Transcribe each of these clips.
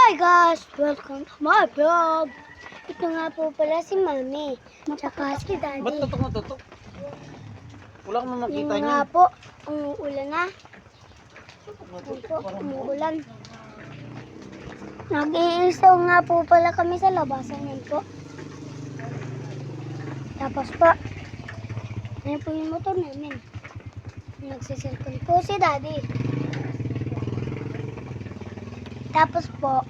Hi guys! Welcome to my vlog! Ito nga po pala si Mami. Tsaka si Ba't Daddy. tutok na tutok? Wala akong Yun makita nga niyan. po, umuulan na. Yun po, umuulan. Nag-iisaw nga po pala kami sa labasan yan po. Tapos po, yan po yung motor namin. Nagsiselfon po si Daddy. Tapos po,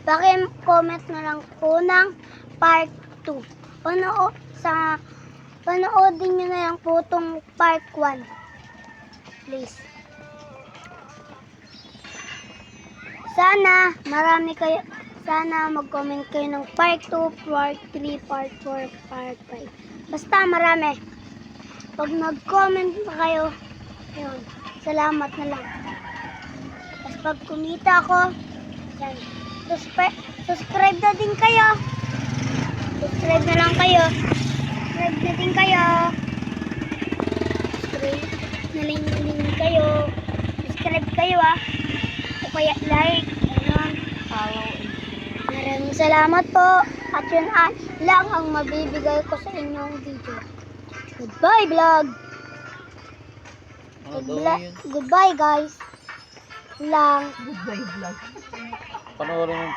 paki-comment na lang po ng part 2. Panoodin nyo na lang po itong part 1. Please. Sana mag-comment kayo ng part 2, part 3, part 4, part 5. Basta marami. Pag nag-comment pa kayo, yun, salamat na lang. Tapos pag kumita ako, yan, subscribe na din kayo. Subscribe na lang kayo. Subscribe na din kayo. Subscribe na din kayo. Subscribe kayo o kaya like. Ganun. Maraming salamat po. At yun lang ang mabibigay ko sa inyong video. Goodbye vlog. Goodbye guys. Lang. Panoorin mo.